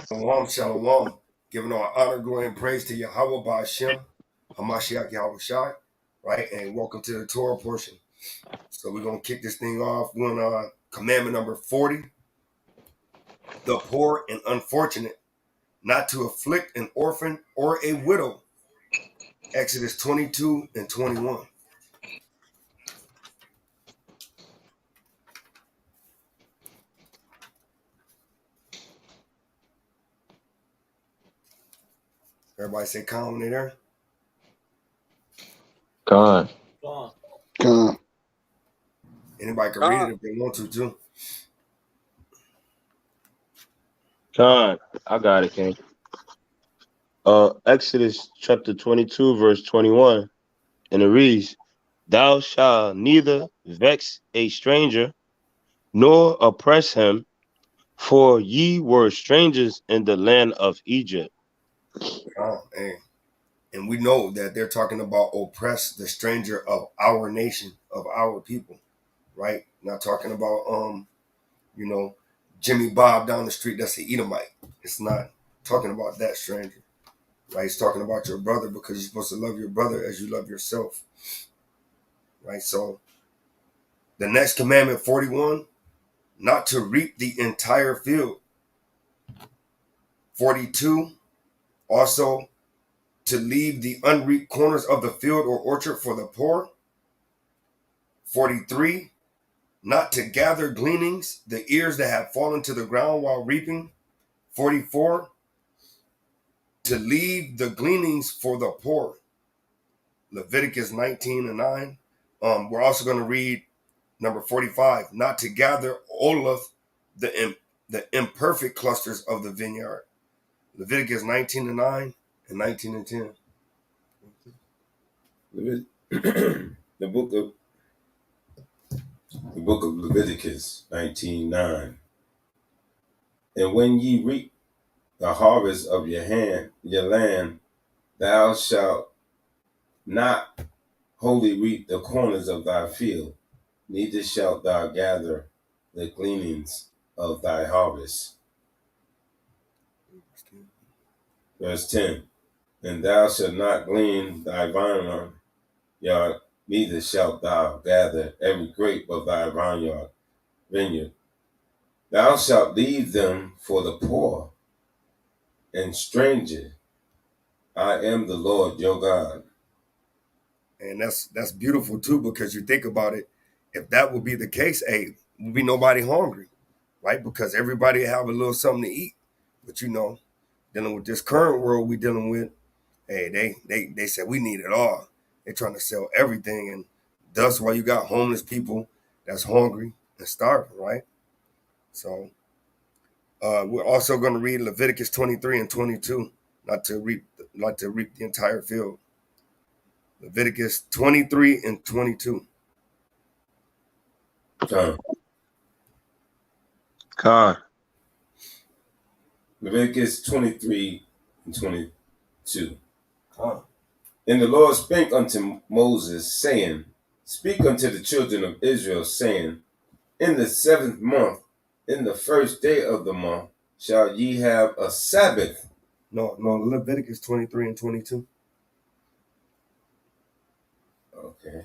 Shalom, shalom. Giving all honor, glory, and praise to Yahweh Ba'Shem, Hamashiach Yahweh Shai, right? And welcome to the Torah portion. So we're going to kick this thing off with commandment number 40. The poor and unfortunate, not to afflict an orphan or a widow. Exodus 22 and 21. Everybody say calm when they're there. God. Anybody can read it if they want to, too. God. I got it, King. Exodus chapter 22, verse 21. And it reads, Thou shalt neither vex a stranger, nor oppress him, for ye were strangers in the land of Egypt. And we know that they're talking about oppress the stranger of our nation, of our people, right? Not talking about Jimmy Bob down the street that's an Edomite. It's not talking about that stranger, right? It's talking about your brother because you're supposed to love your brother as you love yourself, right? So the next commandment, 41, not to reap the entire field. 42, also to leave the unreaped corners of the field or orchard for the poor. 43, not to gather gleanings, the ears that have fallen to the ground while reaping. 44, to leave the gleanings for the poor. Leviticus 19 and 9. We're also going to read number 45, not to gather Olaf, the imperfect clusters of the vineyard. Leviticus 19 and 9 and 19 and 10. The book of Leviticus 19:9. And when ye reap the harvest of your land, thou shalt not wholly reap the corners of thy field, neither shalt thou gather the gleanings of thy harvest. Verse 10. And thou shalt not glean thy vineyard, neither shalt thou gather every grape of thy vineyard. Thou shalt leave them for the poor and stranger. I am the Lord your God. And that's beautiful too, because you think about it, if that would be the case, would be nobody hungry, right? Because everybody have a little something to eat. But dealing with this current world we dealing with, they said we need it all. They're trying to sell everything, and that's why you got homeless people that's hungry and starving, right? So we're also going to read Leviticus 23 and 22, not to reap the entire field. Leviticus 23 and 22. God. Leviticus 23 and 22. And the Lord spake unto Moses, saying, Speak unto the children of Israel, saying, In the 7th month, in the first day of the month, shall ye have a Sabbath. No, Leviticus 23 and 22. Okay,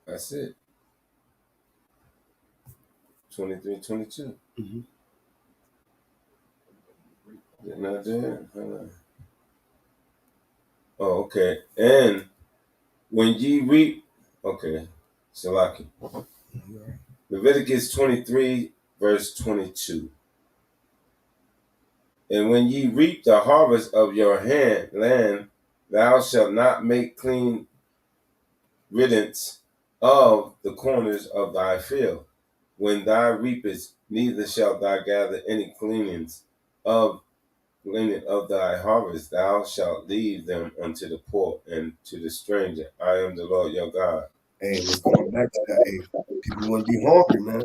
that's it. 23, 22. Mm-hmm. Not there? Oh, okay. And when ye reap, okay, Salaki. Leviticus 23, verse 22. And when ye reap the harvest of your land, thou shalt not make clean riddance of the corners of thy field. When thou reapest, neither shalt thou gather any gleaning of thy harvest. Thou shalt leave them unto the poor and to the stranger. I am the Lord your God. Hey, we're going back to that. People want to be hungry, man.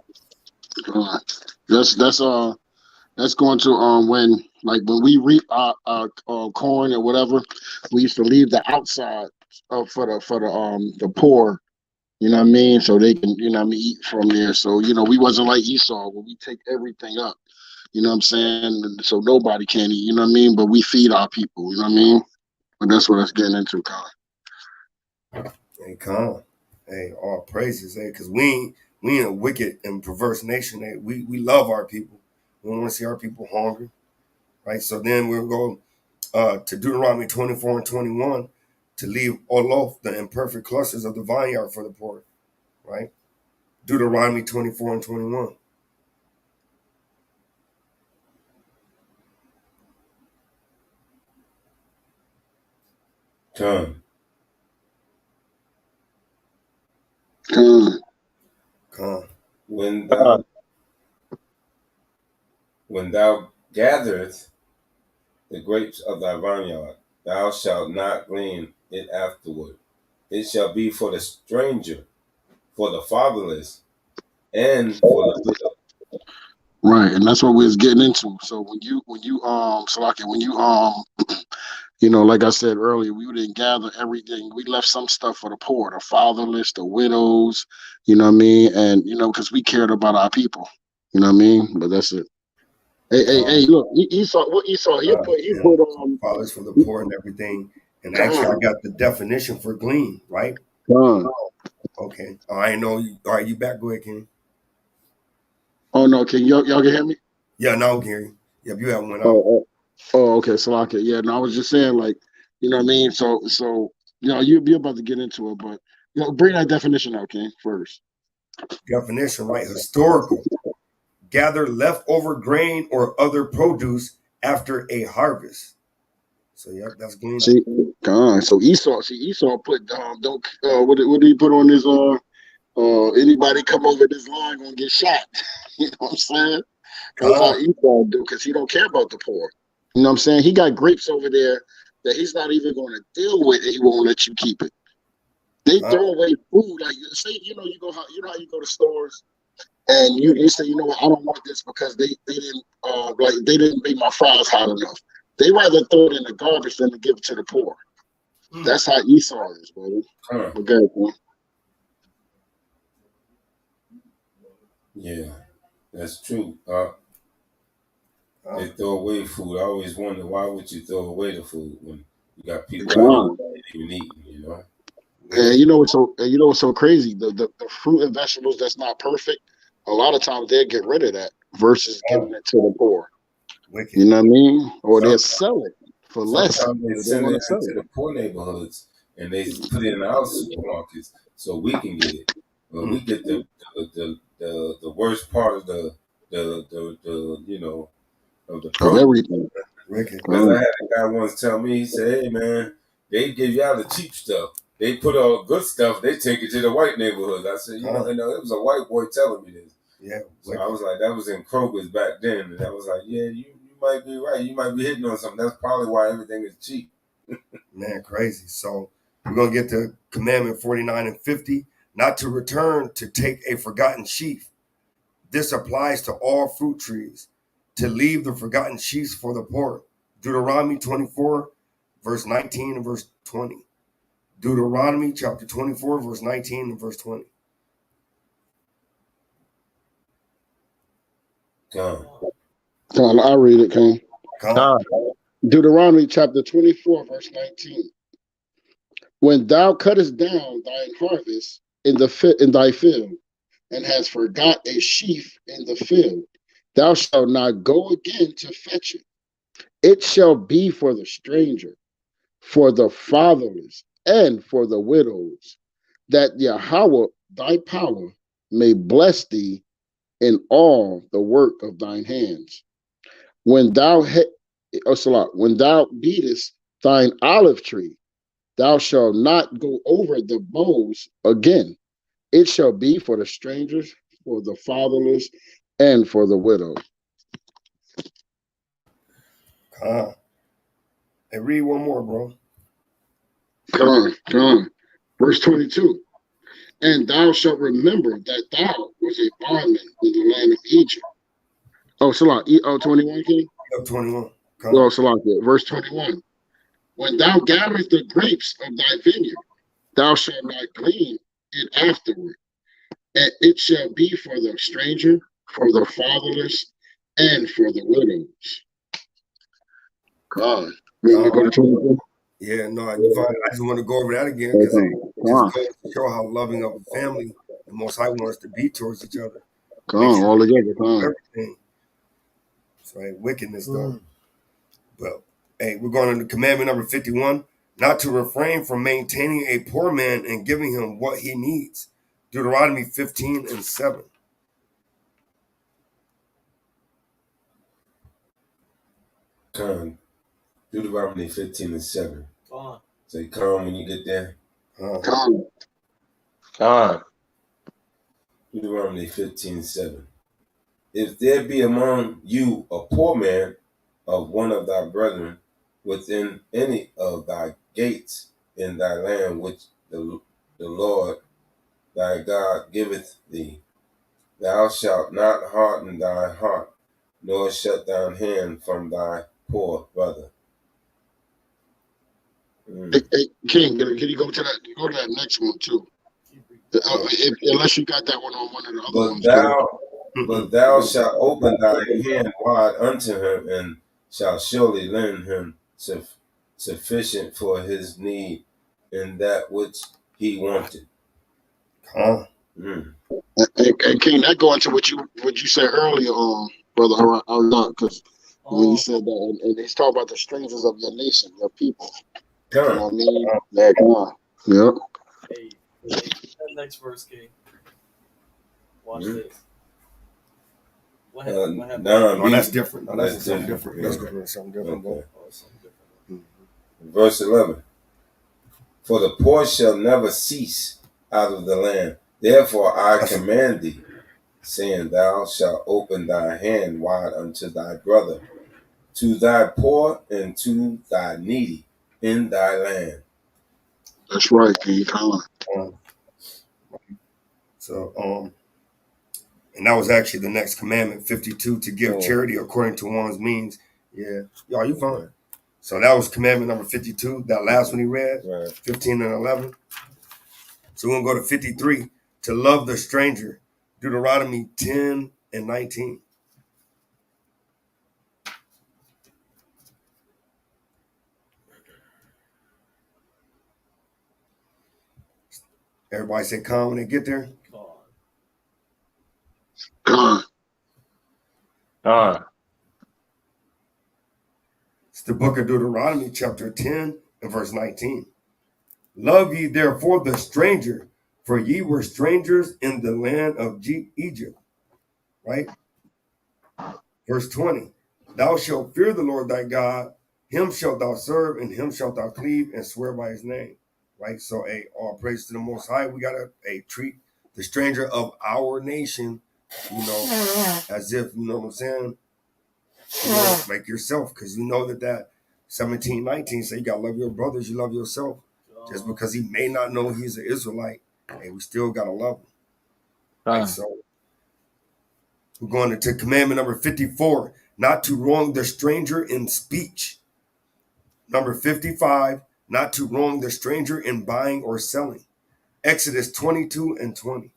That's going to when we reap our corn or whatever, we used to leave the outside for the poor, you know what I mean, so they can eat from there. So we wasn't like Esau where we take everything up. You know what I'm saying? So nobody can eat, you know what I mean? But we feed our people, you know what I mean? But that's what it's getting into, Con. Hey, come. Hey, all praises, hey, because we ain't a wicked and perverse nation. Hey, we love our people. We don't want to see our people hungry, right? So then we'll go to Deuteronomy 24 and 21 to leave olof the imperfect clusters of the vineyard for the poor, right? Deuteronomy 24 and 21. Come. Con. Come. When thou gatherest the grapes of thy vineyard, thou shalt not glean it afterward. It shall be for the stranger, for the fatherless, and for the widow. Right, and that's what we was getting into. So Salaki, when you you know, like I said earlier, we didn't gather everything. We left some stuff for the poor, the fatherless, the widows, you know what I mean? And you know, because we cared about our people. You know what I mean? But that's it. Hey, Come. look, Esau, what Esau, he And put fathers for the poor and everything. And actually, I Con, got the definition for glean, right? Con. Okay. I know you. All right, you back. Go ahead, King. Oh no, can y'all can hear me? Yeah, no, Gary. Yep, you have one out. Okay, Salaki. Yeah, no, I was just saying, like, you know what I mean? So, you know, you'll be about to get into it, but you know, bring that definition out, King, first. Definition, right? Historical. Gather leftover grain or other produce after a harvest. So, yep, that's gleaning. See, God. So Esau put don't what did he put on his anybody come over this line gonna get shot. You know what I'm saying? That's how Come, Esau do, because he don't care about the poor. You know what I'm saying? He got grapes over there that he's not even going to deal with, and he won't let you keep it. They come, throw away food. Like, say, you know, you know how you go to stores and you say, you know what, I don't want this because they didn't they didn't make my fries hot enough. They rather throw it in the garbage than to give it to the poor. That's how Esau is, brother. Come. Okay, boy. Yeah, that's true. They come. throw away food. I always wonder, why would you throw away the food when you got people out here Come that ain't even eating, you know? And Wicked, you know what's so crazy? The fruit and vegetables that's not perfect, a lot of times they'll get rid of that versus come. giving it to the poor. You Wicked. know what I mean? Or they'll Some, sell it for less, Sometimes they but they send want it to sell into it. the poor neighborhoods and they put it in our supermarkets so we can get it. But we mm, get the worst part of the you know, of the Of produce. everything. wicked. Because I had a guy once tell me, he said, "Hey man, they give y'all the cheap stuff. They put all good stuff. They take it to the white neighborhoods." I said, Come. you know, it was a white boy telling me this. Yeah, So I wicked. was like, that was in Kroger's back then, and I was like, yeah, you might be right. You might be hitting on something. That's probably why everything is cheap. Man, crazy. So, we're going to get to commandment 49 and 50, not to return to take a forgotten sheaf. This applies to all fruit trees, to leave the forgotten sheaves for the poor. Deuteronomy 24, verse 19 and verse 20. Deuteronomy chapter 24, verse 19 and verse 20. Come, Come on, I'll read it, King. Come, Con, Deuteronomy chapter 24, verse 19. When thou cuttest down thine harvest in thy field, and hast forgot a sheaf in the field, thou shalt not go again to fetch it. It shall be for the stranger, for the fatherless, and for the widows, that Yahweh thy power may bless thee in all the work of thine hands. When thou when thou beatest thine olive tree, thou shalt not go over the boughs again. It shall be for the strangers, for the fatherless, and for the widow. come. And read one more, bro. Come. Verse 22. And thou shalt remember that thou was a bondman in the land of Egypt. Oh, Salah. 21, King? Up 21. Oh, Come, Salah. Verse 21. When thou gatherest the grapes of thy vineyard, thou shalt not glean it afterward. And it shall be for the stranger, for the fatherless, and for the widows. God. You want me to go to 24? Yeah, no, you find, I just want to go over that again because Okay. it just goes to show how loving of a family the Most High wants to be towards each other. Make sure All together. God. everything. So ain't wickedness though. But hey, we're going to commandment number 51, not to refrain from maintaining a poor man and giving him what he needs. Deuteronomy 15:7. Con. Deuteronomy 15:7. Say con when you get there. God. Con. Deuteronomy 15:7. If there be among you a poor man of one of thy brethren within any of thy gates in thy land which the Lord thy God giveth thee, thou shalt not harden thy heart, nor shut thine hand from thy poor brother. Hey, King, can you go to that? Go to that next one too. Unless you got that one on one of the other ones, bro. But thou shalt open thy hand wide unto him, and shalt surely lend him sufficient for his need in that which he wanted. And King, that go into what you said earlier, brother, because when you said that, and he's talking about the strangers of your nation, your people. You know what I mean? Yeah, come on. Yep. Hey, that next verse, King. Watch this. What happened? What happened? No, that's different. No, that's something different. Yeah. That's something different. Okay. Something different. Verse 11. For the poor shall never cease out of the land. Therefore I command thee, saying, thou shalt open thy hand wide unto thy brother, to thy poor and to thy needy in thy land. That's right, King. So, and that was actually the next commandment, 52, to give charity according to one's means. Yeah, y'all, you fine. So that was commandment number 52, that last one he read, 15 and 11. So we're going to go to 53, to love the stranger, Deuteronomy 10:19. Everybody say calm when they get there. Con. It's the book of Deuteronomy, chapter 10 and verse 19. Love ye therefore the stranger, for ye were strangers in the land of Egypt. Right? Verse 20. Thou shalt fear the Lord thy God, him shalt thou serve, and him shalt thou cleave and swear by his name. Right? So all praise to the Most High. We gotta treat the stranger of our nation, as if, you know what I'm saying? Like yourself, because you know that 17:19 say you gotta love your brothers, you love yourself. Just because he may not know he's an Israelite, we still gotta love him. Right? So we're going into commandment number 54, not to wrong the stranger in speech. Number 55, not to wrong the stranger in buying or selling. Exodus 22:20.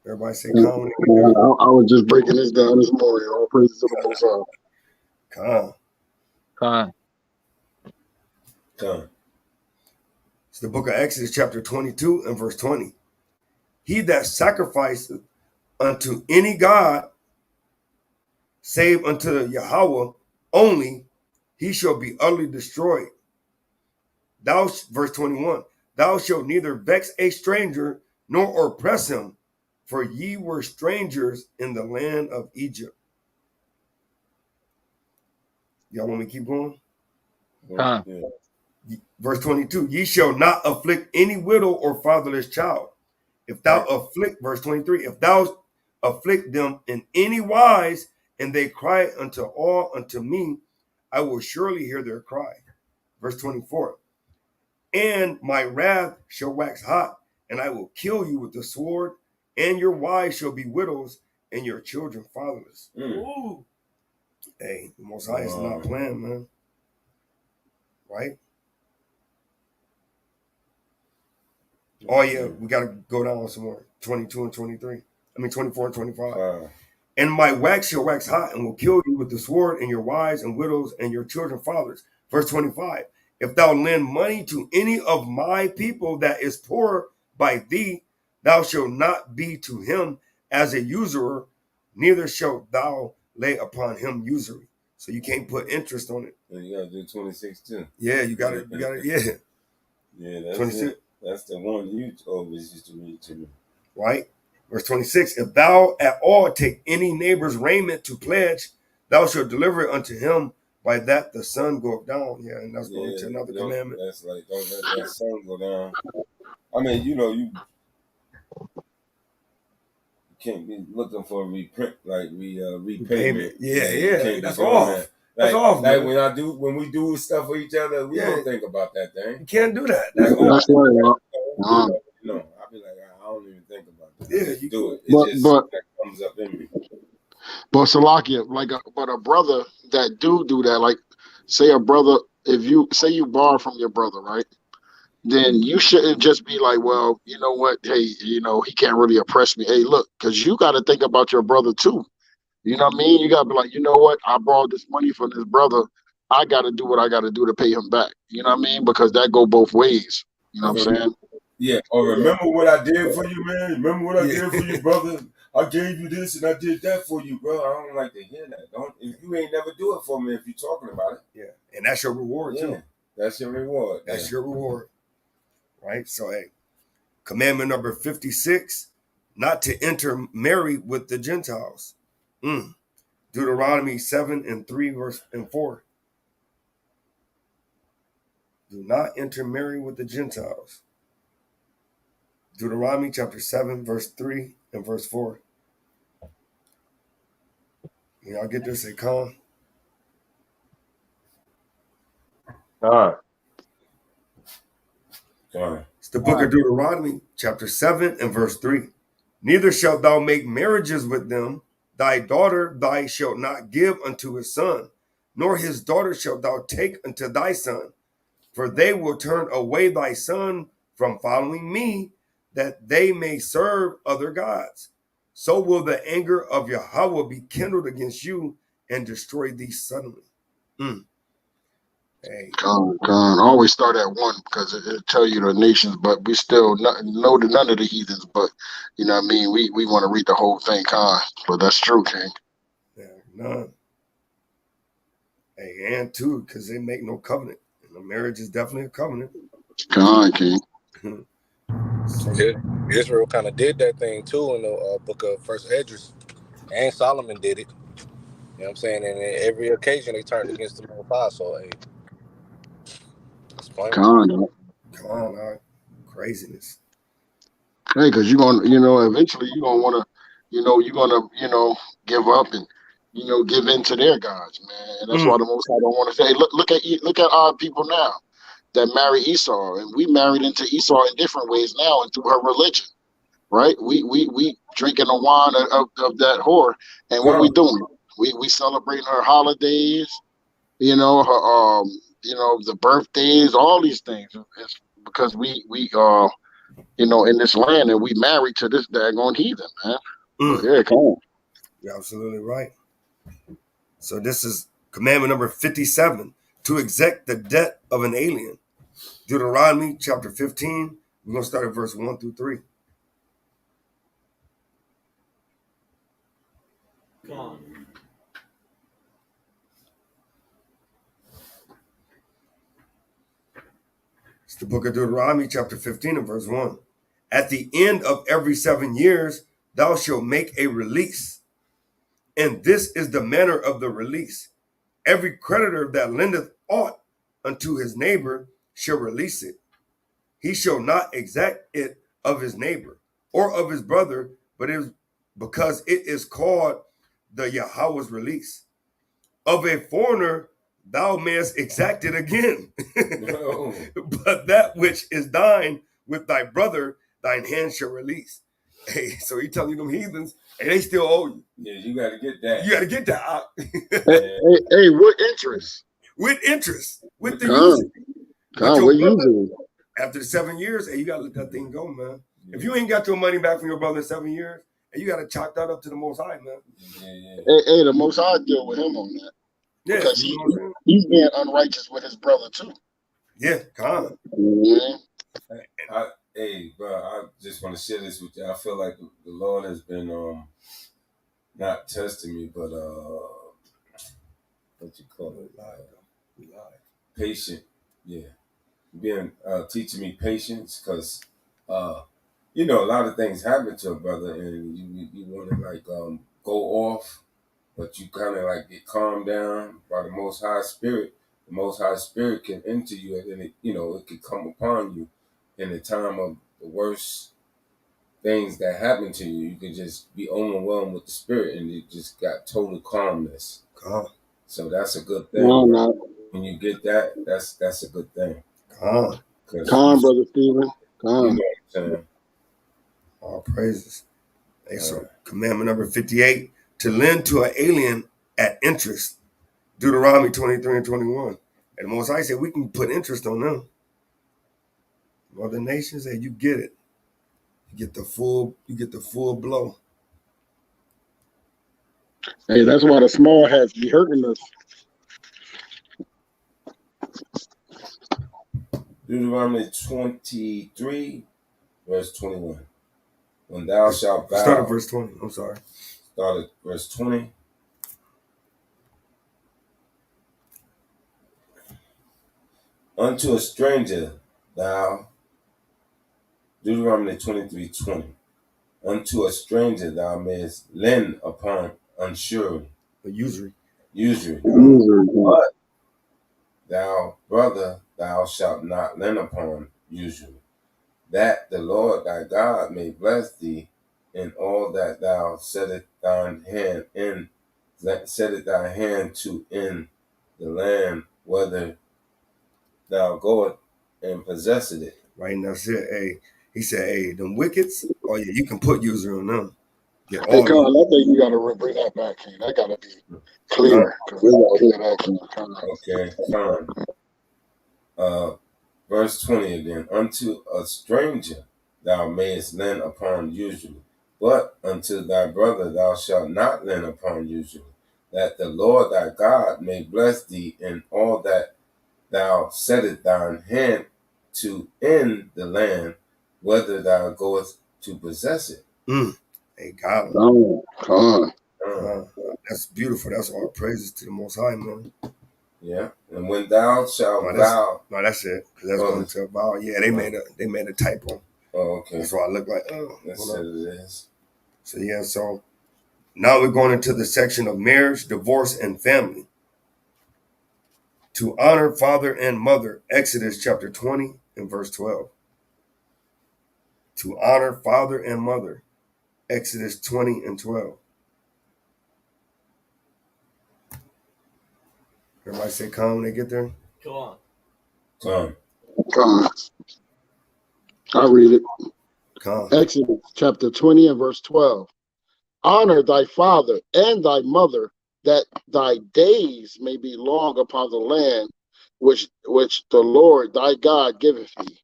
Everybody say calm. I was just breaking this down this morning. All praises to the Most High. Calm. It's the book of Exodus, chapter 22 and verse 20. He that sacrificeth unto any god, save unto Yahweh only, he shall be utterly destroyed. Verse 21, thou shalt neither vex a stranger nor oppress him, for ye were strangers in the land of Egypt. Y'all want me to keep going? Yeah. Verse 22, ye shall not afflict any widow or fatherless child. If thou afflict, verse 23, if thou afflict them in any wise, and they cry unto me, I will surely hear their cry. Verse 24, and my wrath shall wax hot, and I will kill you with the sword, and your wives shall be widows, and your children fatherless. Ooh. Hey, the Most High is not playing, man. Right? Oh yeah, we gotta go down some more. 22 and 23. I mean 24 and 25. And my wax shall wax hot and will kill you with the sword, and your wives and widows and your children fathers. Verse 25. If thou lend money to any of my people that is poor by thee, thou shalt not be to him as a usurer, neither shalt thou lay upon him usury. So you can't put interest on it. And you gotta do 26 too. Yeah, you gotta, yeah. Yeah, that's 26. it. That's the one you always used to read to me. Right? Verse 26, if thou at all take any neighbor's raiment to pledge, thou shalt deliver it unto him, by that the sun goeth down. Yeah, and that's going to another commandment. That's like, don't let that sun go down. I mean, you can't be looking for repayment. Yeah, that's off. That's off. Like when we do stuff for each other, we don't think about that thing. You can't do that. That's right. I'll be like, I don't even think about that. Yeah, you do it. That comes up in me. But Salakia, but a brother that do that, like say a brother, if you say you borrow from your brother, right? Then you shouldn't just be like, well, you know what? Hey, he can't really oppress me. Hey, look, because you got to think about your brother too. You know what I mean? You got to be like, you know what? I borrowed this money from this brother. I got to do what I got to do to pay him back. You know what I mean? Because that go both ways. You know what I'm saying? Yeah. Or remember what I did for you, man? Remember what I did for you, brother? I gave you this and I did that for you, bro. I don't like to hear that. If you ain't never do it for me if you're talking about it. Yeah. And that's your reward too. That's your reward. That's your reward. Right? So hey, commandment number 56, not to intermarry with the Gentiles. Deuteronomy 7 and 3 verse and 4. Do not intermarry with the Gentiles. Deuteronomy chapter 7 verse 3 and verse 4. Y'all get this, Akon? It's the book of Deuteronomy chapter 7 and verse 3. Neither shalt thou make marriages with them. Thy daughter thou shalt not give unto his son, nor his daughter shalt thou take unto thy son. For they will turn away thy son from following me, that they may serve other gods. So will the anger of Yahweh be kindled against you and destroy thee suddenly. Hey. Con. Always start at one because it'll tell you the nations, but we still know none of the heathens. But you know what I mean? We want to read the whole thing, Con. But that's true, King. Yeah, none. Hey, and too, because they make no covenant. And the marriage is definitely a covenant. Con, King. Israel kind of did that thing too in the book of First Esdras, and Solomon did it. You know what I'm saying? And in every occasion they turned against the Most High. So hey, that's plain. Con, craziness. Hey, because you're gonna, eventually you're gonna want to, you're gonna, give up and, give in to their gods, man. And that's why the Most High don't want to say, look at our people now that marry Esau, and we married into Esau in different ways now and through her religion, right? We drinking the wine of that whore, and what we doing? We celebrating her holidays, her the birthdays, all these things. It's because we in this land, and we married to this daggone heathen, man. Yeah, come on. You're absolutely right. So this is commandment number 57, to exact the debt of an alien. Deuteronomy chapter 15. We're going to start at verse 1 through 3. Come on. It's the book of Deuteronomy chapter 15 and verse 1. At the end of every 7 years, thou shalt make a release. And this is the manner of the release. Every creditor that lendeth aught unto his neighbor shall release it. He shall not exact it of his neighbor or of his brother, but it is because it is called the Yahweh's release. Of a foreigner, thou mayest exact it again. No. But that which is thine with thy brother, thine hand shall release. Hey, so he telling you them heathens, and they still owe you. Yeah, you got to get that. You got to get that out. Hey, what interest? With interest. With the usury. What usury? After the 7 years, hey, you gotta let that thing go, man. If you ain't got your money back from your brother in 7 years, hey, you gotta chalk that up to the Most High, man. Hey, the Most High deal with him on that Yeah, because you know what I'm saying? he's being unrighteous with his brother too. Yeah, con. Hey, bro, I just want to share this with you. I feel like the Lord has been not testing me, but what you call it? Patient. Yeah, being teaching me patience because you know, a lot of things happen to a brother, and you want to like go off, but you kind of like get calmed down by the Most High Spirit. The Most High Spirit can enter you, and then it can come upon you in the time of the worst things that happen to you. You can just be overwhelmed with the Spirit, and you just got total calmness. Con. So that's a good thing. No. When you get that, that's a good thing. Con. Con, Brother Stephen. Con. You know what I'm saying? All praises. Hey, so commandment number 58, to lend to an alien at interest. Deuteronomy 23 and 21. And the Most High said we can put interest on them. Other nations, hey, you get it. You get the full blow. Hey, that's why the small hats be hurting us. Deuteronomy 23, verse 21. When thou shalt vow. Start at verse 20. I'm sorry. Start at verse 20. Unto a stranger thou, Deuteronomy 23, 20. Unto a stranger thou mayest lend upon unsurety. Usury. But thou brother thou shalt not lend upon usury, that the Lord thy God may bless thee in all that thou settest thine hand to in the land, whether thou goest and possesseth it. Right, and that's it. Hey, he said, hey, them wickets, oh yeah, you can put usury on them. Get Hey, all Con, I think you got to bring that back, King. That got to be clear because we got to hear that, King. Okay, fine. Verse 20 again. Unto a stranger thou mayest lend upon usury, but unto thy brother thou shalt not lend upon usury, that the Lord thy God may bless thee in all that thou settest thine hand to in the land, whether thou goest to possess it. Hey, got him. Con. That's beautiful. That's all praises to the Most High, man. Yeah, and when thou shalt vow. No, that's it. Because that's going to a vow. Yeah, they made a typo. Oh, okay. That's why I look like, That's what it is. So yeah, so now we're going into the section of marriage, divorce, and family. To honor father and mother, Exodus chapter 20 and verse 12. To honor father and mother, Exodus 20 and 12. Everybody say come when they get there. Come on. Con. I'll read it. Come. Exodus chapter 20 and verse 12. Honor thy father and thy mother, that thy days may be long upon the land which the Lord thy God giveth thee.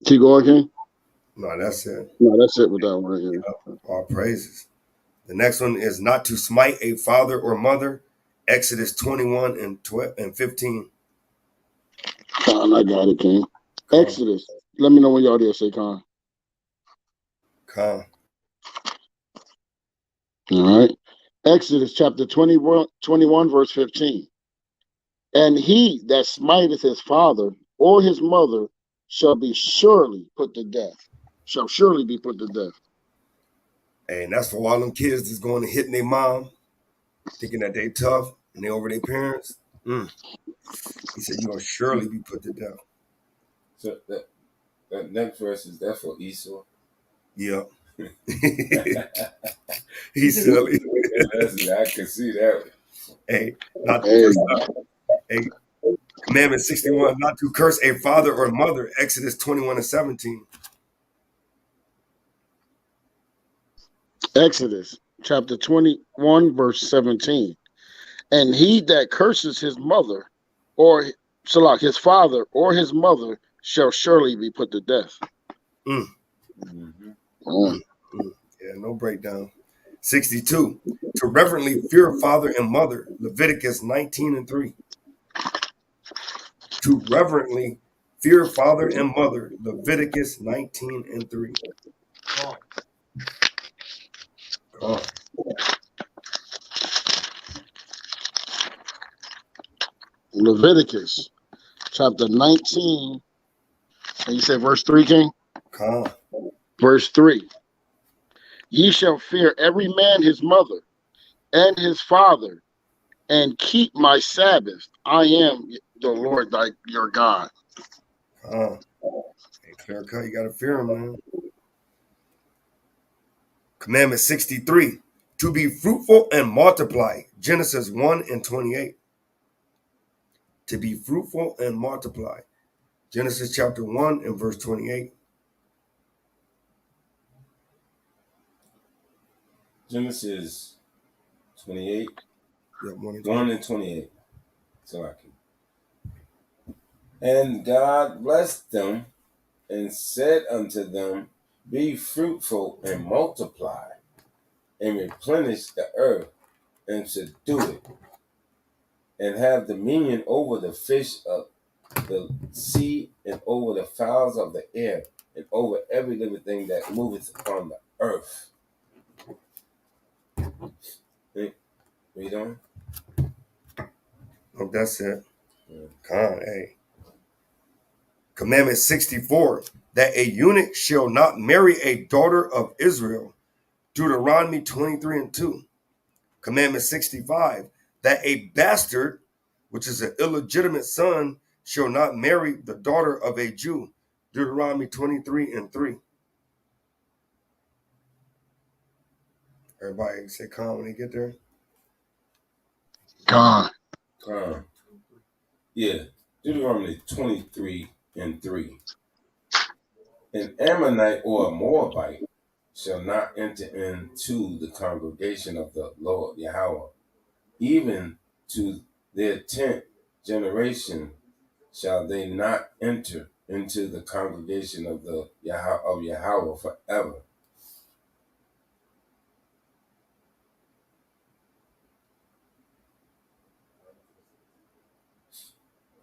Keep going, King? No, that's it. No, that's it with that one. Yeah. All praises. The next one is not to smite a father or mother, Exodus 21 and 15. Con, I got it, King. Con. Exodus. Let me know when y'all there. Say con. Con. All right. Exodus chapter 21, verse 15. And he that smiteth his father or his mother shall be surely put to death. Shall surely be put to death. And that's for all them kids that's going to hitting their mom, thinking that they tough and they over their parents. He said you're going to surely be put to death. So that next verse is that for Esau? Yeah. He's silly. I can see that. Hey, not to Commandment 61, not to curse a father or mother, Exodus 21 and 17. Exodus chapter 21, verse 17. And he that curses his mother or Salak, his father or his mother shall surely be put to death. Mm. Mm-hmm. Mm. Yeah, no breakdown. 62. To reverently fear father and mother. Leviticus 19:3. To reverently fear father and mother. Leviticus 19:3. Come on. Leviticus chapter 19, and you said verse 3, King? Con. Verse 3. Ye shall fear every man his mother and his father, and keep my Sabbath. I am the Lord thy your God. Con. Hey, clear cut, you gotta fear him, man. Commandment 63. To be fruitful and multiply. Genesis 1:28. To be fruitful and multiply. Genesis chapter 1 and verse 28. Genesis 28, Yeah, 1 and 1 28. and 28. So I can. And God blessed them and said unto them, be fruitful and multiply, and replenish the earth, and subdue it, and have dominion over the fish of the sea, and over the fowls of the air, and over every living thing that moveth upon the earth. Read on. Oh, that's it. Yeah. Con, hey. Commandment 64. That a eunuch shall not marry a daughter of Israel. Deuteronomy 23:2. Commandment 65. That a bastard, which is an illegitimate son, shall not marry the daughter of a Jew. Deuteronomy 23:3. Everybody say con when they get there. God. Yeah. Deuteronomy 23:3. An Ammonite or a Moabite shall not enter into the congregation of the Lord Yahweh, even to their 10th generation shall they not enter into the congregation of the Yahweh forever.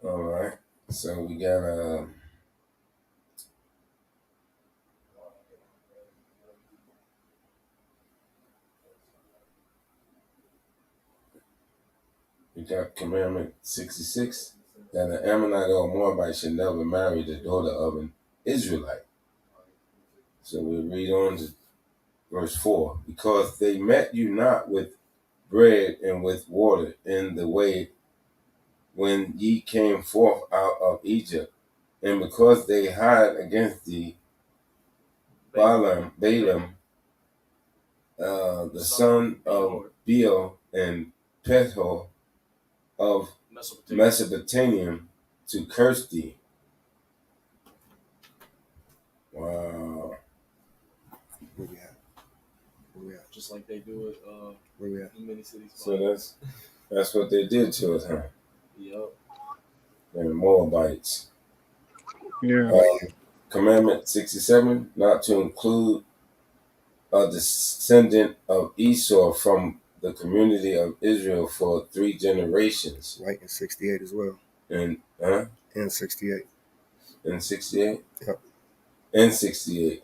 All right. So we got commandment 66 that an Ammonite or Moabite should never marry the daughter of an Israelite. So we read on to verse 4. Because they met you not with bread and with water in the way when ye came forth out of Egypt, and because they hired against thee Balaam, the son of Beor, and Pethor of Mesopotamia, to curse thee. Wow. Where we at? Where we at? Just like they do it Where we at? in many cities. So that's what they did to us, huh? Yep. And Moabites. Yeah. Commandment 67, not to include a descendant of Esau from the community of Israel for 3 generations. Right, in 68 as well. And And 68. in 68? Yep. And 68.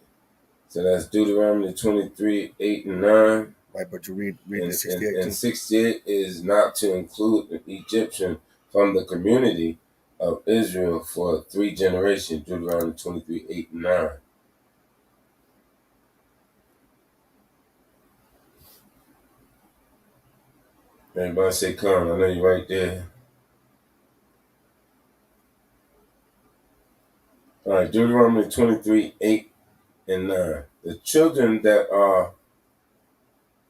So that's Deuteronomy 23, 8 and 9. Right, but you read the 68 and too. 68 is not to include an Egyptian from the community of Israel for 3 generations. Deuteronomy 23, 8 and 9. Everybody say come. I know you're right there. All right, Deuteronomy 23, 8 and 9. The children that are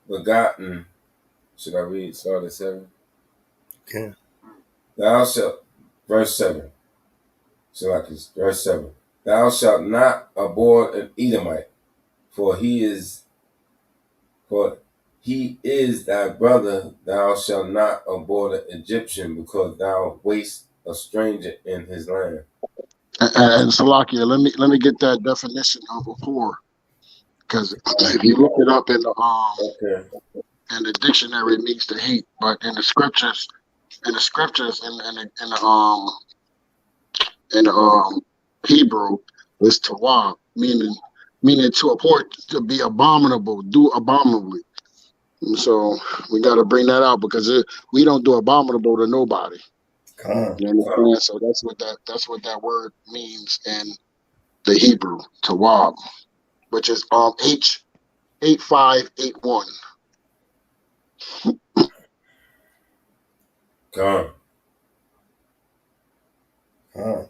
begotten, should I read start at 7? Yeah. Thou shalt, verse 7. Verse 7. Thou shalt not abhor an Edomite, for he is thy brother. Thou shalt not abhor the Egyptian, because thou wast a stranger in his land. And Salakia, let me get that definition of a whore, because if you look it up Okay. in the dictionary, it means to hate, but in the scriptures, in Hebrew, is tawab, meaning to abhor, to be abominable, do abominably. And so we got to bring that out because we don't do abominable to nobody. Con. You understand? So that's what that word means in the Hebrew, tawab, which is H8581. Con. Con.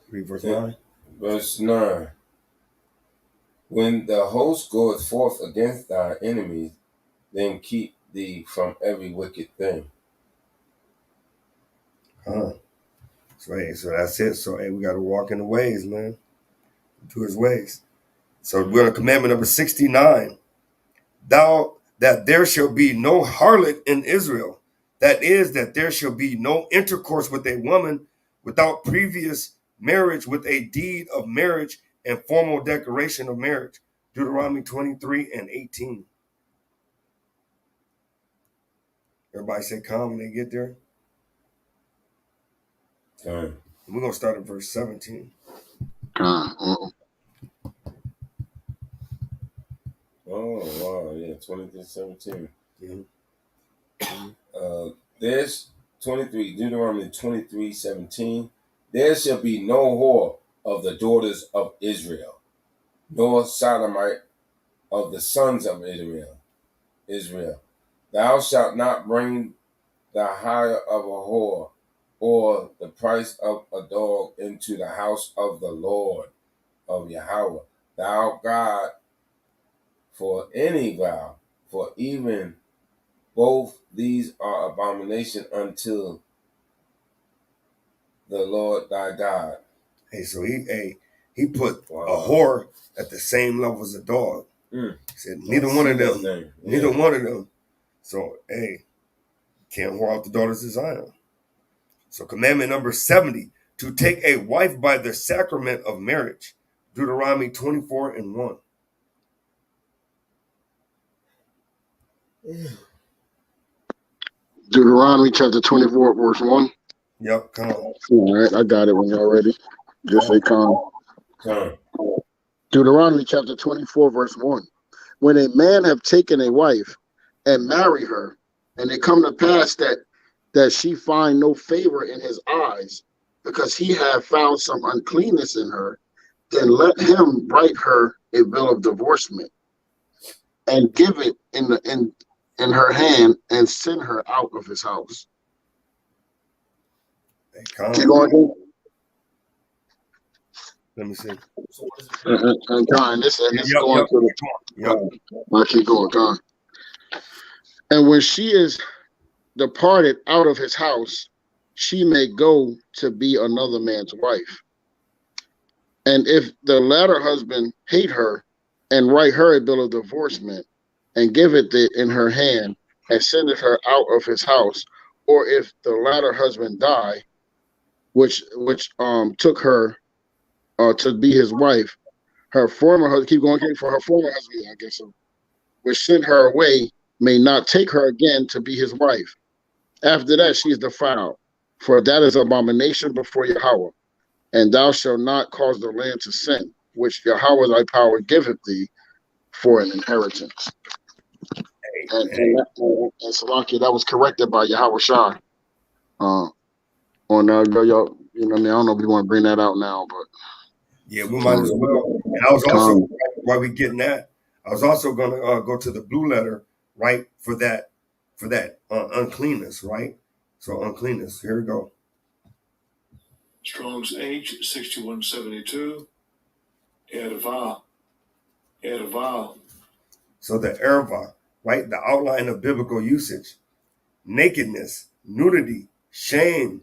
Read verse 9. Verse 9. When the host goeth forth against thy enemies, then keep thee from every wicked thing. Con. So that's it. So hey, we got to walk in the ways, man. Do his ways. So we're on commandment number 69. That there shall be no harlot in Israel. That is, that there shall be no intercourse with a woman without previous marriage with a deed of marriage and formal declaration of marriage. Deuteronomy 23 and 18. Everybody say calm when they get there. Con. We're going to start at verse 17. Oh, wow. Yeah, 23:17. Mm-hmm. There's 23, Deuteronomy 23:17. There shall be no whore of the daughters of Israel, nor sodomite of the sons of Israel. Thou shalt not bring the hire of a whore or the price of a dog into the house of the Lord of Yahweh, thou God, for any vow, for even both these are abomination unto the Lord thy God. Hey, so he put a whore at the same level as a dog. He said neither one of them. Neither one of them. So hey, can't whore out the daughters of Zion. So commandment number 70, to take a wife by the sacrament of marriage. Deuteronomy 24 and 1. Deuteronomy chapter 24, verse 1. Yep, come on. All right, I got it when y'all ready. Just say calm. Deuteronomy chapter 24, verse 1. When a man have taken a wife and marry her, and it come to pass that she find no favor in his eyes, because he have found some uncleanness in her, then let him write her a bill of divorcement and give it in her hand and send her out of his house. Hey, come Keep going. Let me see. So what is it? And Con, this going to the. I keep going, Con. And when she is departed out of his house, she may go to be another man's wife. And if the latter husband hate her, and write her a bill of divorcement, and give it in her hand, and sendeth her out of his house, or if the latter husband die, which took her to be his wife, her former husband, keep going for her former husband, I guess so, which sent her away, may not take her again to be his wife. After that, she is defiled, for that is abomination before Yahweh. And thou shalt not cause the land to sin, which Yahweh thy power giveth thee for an inheritance. And Salakia, that was corrected by Yahweh Shai. On y'all, you know what I mean? I don't know if you want to bring that out now, but yeah, we might as well. And I was also while we getting that, I was also going to go to the blue letter, right, for that uncleanness, right? So uncleanness. Here we go. Strong's H6172. Erva. So the erva, right? The outline of biblical usage: nakedness, nudity, shame,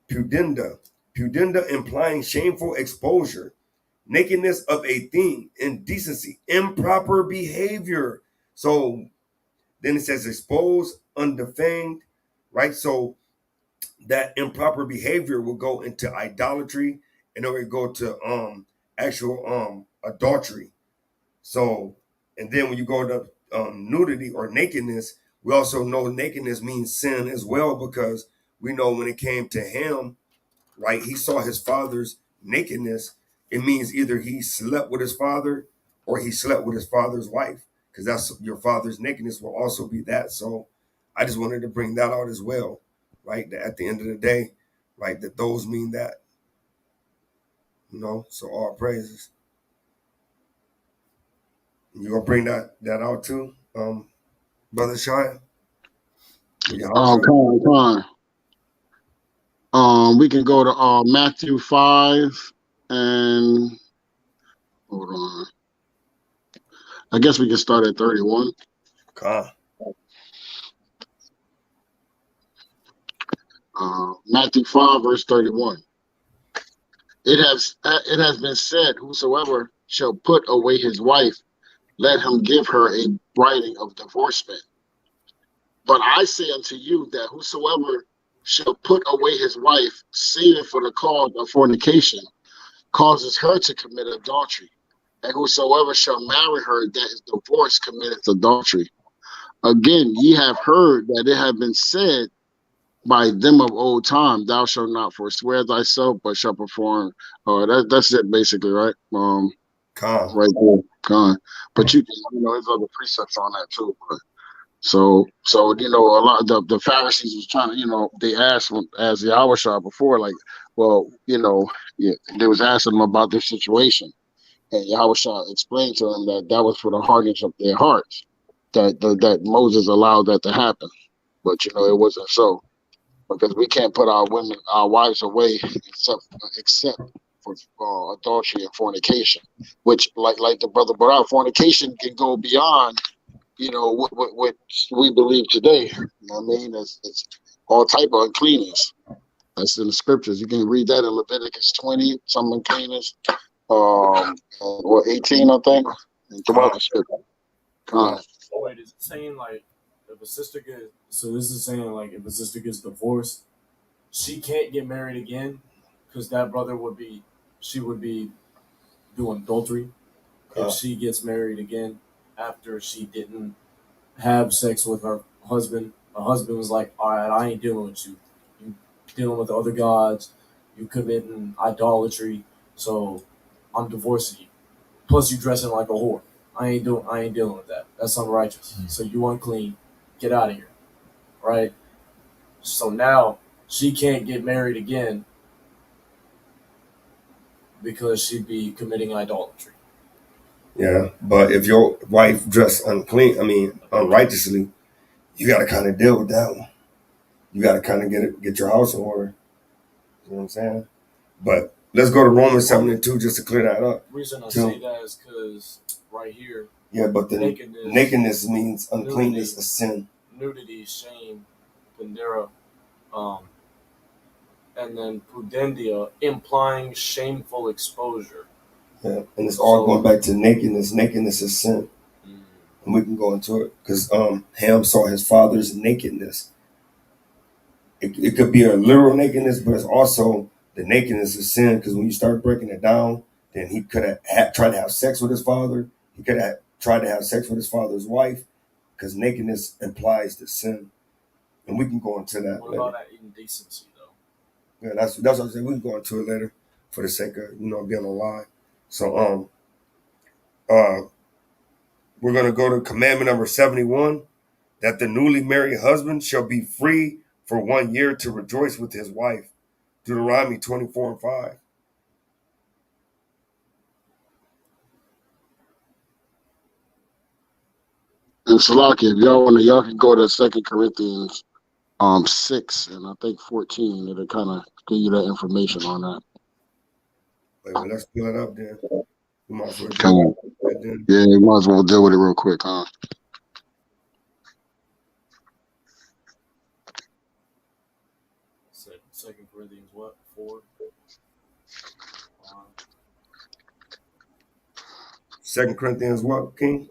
pudenda. Pudenda implying shameful exposure, nakedness of a thing, indecency, improper behavior. So then it says exposed, undefanged, right? So that improper behavior will go into idolatry, and it will go to actual adultery. So, and then when you go to nudity or nakedness, we also know nakedness means sin as well, because we know when it came to him, right, he saw his father's nakedness. It means either he slept with his father or he slept with his father's wife, because that's your father's nakedness will also be that. So I just wanted to bring that out as well, right? That at the end of the day, right, that those mean that, so all praises. You gonna bring that out too, Brother Shia? Come on. We can go to Matthew 5 and hold on. I guess we can start at 31. Matthew 5, verse 31. It has been said, whosoever shall put away his wife, let him give her a writing of divorcement. But I say unto you that whosoever shall put away his wife, save for the cause of fornication, causes her to commit adultery. And whosoever shall marry her that is divorced committeth adultery. Again, ye have heard that it have been said by them of old time, thou shalt not forswear thyself, but shall perform. That's it basically, right? Right there, con. But there's other precepts on that too. But so a lot of the Pharisees was trying to, they asked him, as Yahweh Shah before, like, well, they was asking them about their situation, and Yahweh Shah explained to them that was for the hardness of their hearts, that Moses allowed that to happen, but it wasn't so, because we can't put our wives away except for adultery and fornication, which like the brother brought out, fornication can go beyond what we believe today. You know what I mean? It's all type of uncleanness. That's in the scriptures. You can read that in Leviticus 20, some uncleanness, or 18, I think, and throughout the scripture. Wait, is it saying like if a sister gets this is saying like if a sister gets divorced, she can't get married again because that brother would be doing adultery if she gets married again after she didn't have sex with her husband. Her husband was like, all right, I ain't dealing with you. You dealing with other gods. You committing idolatry. So I'm divorcing you. Plus you dressing like a whore. I ain't dealing with that. That's unrighteous. So you unclean. Get out of here. Right? So now she can't get married again because she'd be committing idolatry. Yeah, but if your wife dressed unrighteously, you got to kind of deal with that one. You got to kind of get your house in order. You know what I'm saying? But let's go to Romans 7:2 just to clear that up. The reason I say that is because right here, yeah, but the nakedness means uncleanness, a sin. Nudity, shame, pandera, and then prudendia, implying shameful exposure. Yeah, and it's all going back to nakedness. Nakedness is sin. And we can go into it because Ham saw his father's nakedness. It could be a literal nakedness, but it's also the nakedness of sin, because when you start breaking it down, then he could have tried to have sex with his father. He could have tried to have sex with his father's wife, because nakedness implies the sin. And we can go into that what later. About that indecency, though? Yeah, that's what I'm saying. We can go into it later for the sake of, being alive. So we're going to go to commandment number 71, that the newly married husband shall be free for 1 year to rejoice with his wife. Deuteronomy 24:5. And Salaki, if y'all can go to 2 Corinthians 6 and I think 14, it'll kind of give you that information on that. Wait, well, let's pull it up then. We might as well deal with it then. Yeah, you might as well deal with it real quick, huh? Second Corinthians what? 4? 2 Corinthians what, King?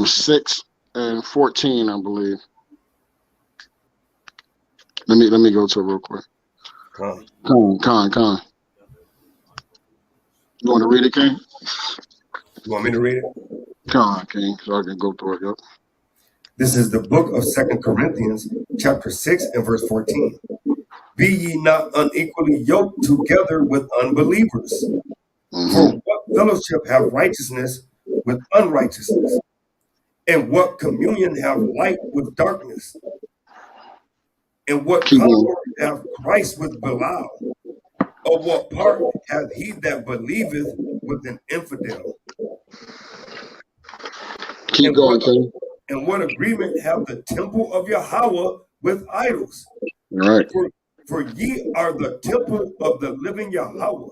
6 and 14, I believe. Let me go to it real quick. Con. Con. You want to read it, King? You want me to read it? Con, King, so I can go through it. Yep. This is the book of 2 Corinthians, chapter 6 and verse 14. Be ye not unequally yoked together with unbelievers. For what fellowship have righteousness with unrighteousness? And what communion have light with darkness? And what Keep going. concord have Christ with Belial? Or what part hath he that believeth with an infidel? Keep And going, King. what agreement have the temple of Yahweh with idols? All right. For ye are the temple of the living Yahweh.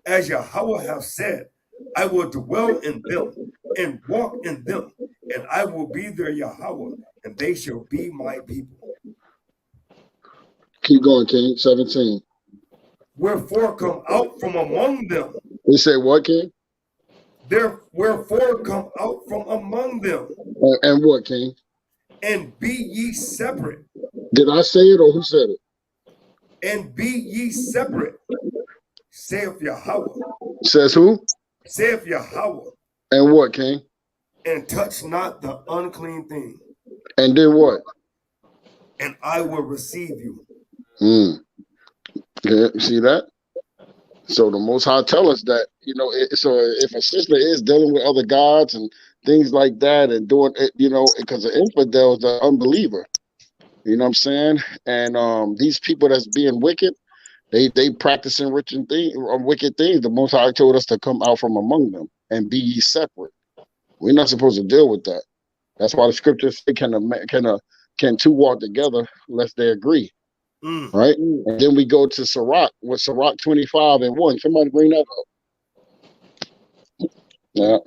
As Yahweh hath said, I will dwell in them and walk in them, and I will be their Yahweh, and they shall be my people. Keep going, King. 17. Wherefore come out from among them. He said what, King? Wherefore come out from among them, And what, King? and be ye separate, Did I say it or who said it? and be ye separate, saith Yahweh, Says who? saith Yahweh, And what, King? and touch not the unclean thing, And then what? and I will receive you. Yeah, you see that? So the Most High tell us that, so if a sister is dealing with other gods and things like that and doing it, because the infidel is an unbeliever, you know what I'm saying? And these people that's being wicked, they practicing wicked things. The Most High told us to come out from among them and be ye separate. We're not supposed to deal with that. That's why the scriptures say, can two walk together lest they agree? Right? And then we go to Sirach with Sirach 25 and 1. Somebody bring that up. Yeah.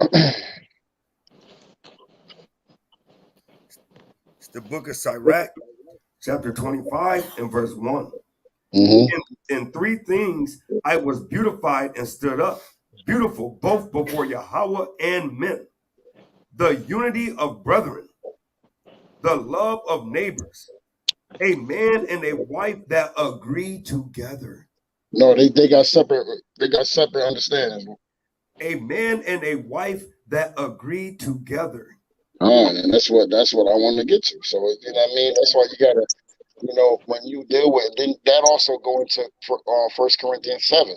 It's the book of Sirach, chapter 25 and verse 1. In three things I was beautified and stood up, beautiful both before Yahweh and men. The unity of brethren, the love of neighbors, a man and a wife that agree together. No, they got separate. They got separate understandings. A man and a wife that agree together. And that's what I want to get to. So you know what I mean. That's why you gotta, when you deal with, then that also go into 1 Corinthians 7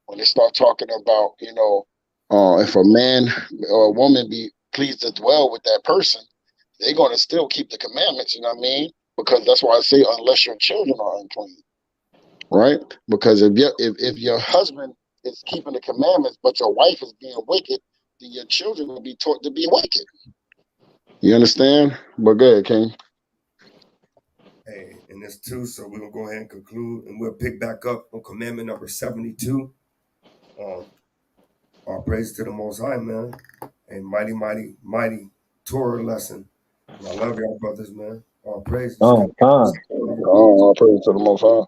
when they start talking about, if a man or a woman be pleased to dwell with that person, they're gonna still keep the commandments. You know what I mean? Because that's why I say unless your children are unclean. Right? Because if your husband is keeping the commandments, but your wife is being wicked, then your children will be taught to be wicked. You understand? But good, King. Hey, and this too, so we're gonna go ahead and conclude, and we'll pick back up on commandment number 72. All praise to the Most High, man. A mighty Torah lesson. And I love y'all, brothers, man. All praises. Con. All praise to the Most High.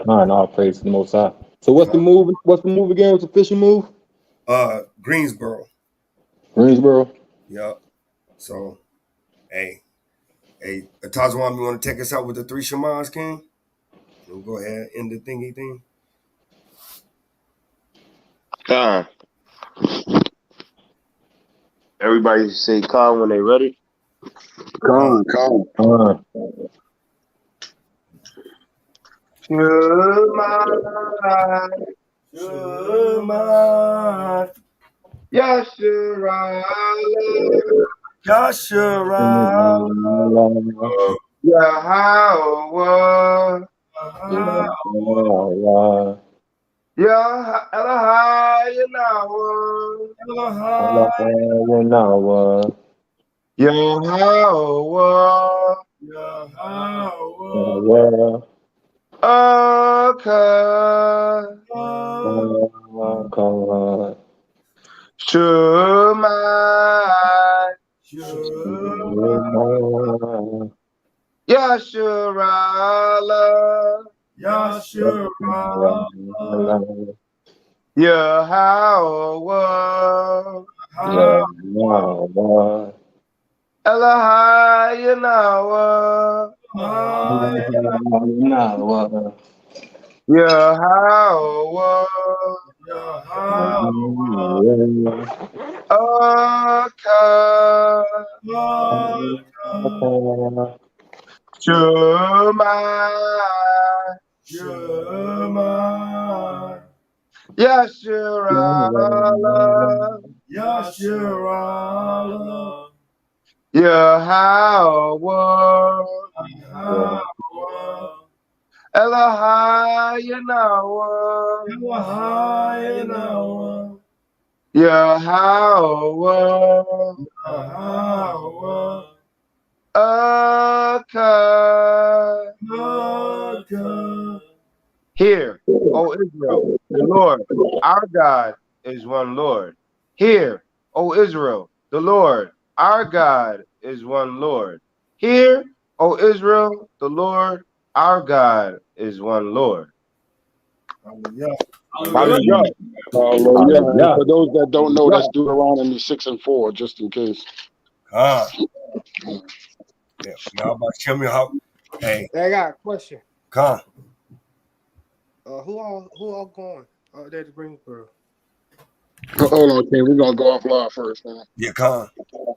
Con. All praise to the Most High. So what's the move? What's the move again? What's the official move? Greensboro. Greensboro. Yep. So, hey, Tazawam, you want to take us out with the three Shemans, King? We'll go ahead and end the thingy thing. Con. Everybody say con when they ready. Come. Con. Shema, Yasharala, Yahweh, Yah Elohai, Yahweh, Okay. Shema, Yasharala, Yahweh, Elohai, Yahweh, Shema, Yasharala, Yasharala, Yahweh, Yahweh, Elohai, Yahweh, Yahweh, Yahweh, Yahweh, Aka. Yahweh. Hear, O Israel, the Lord, our God, is one Lord. Hear, O Israel, the Lord, our God, is one Lord. Hear, O Israel, the Lord, our God, is one Lord. Hallelujah. Hallelujah. Hallelujah. And Hallelujah. for those that don't know, Hallelujah. that's Deuteronomy 6 and 4, just in case. God. Yeah. Y'all about to tell me how. Hey, I got a question. God. Who all going? There to Greensboro. Hold on, King. We're going to go offline first, man. Yeah, God.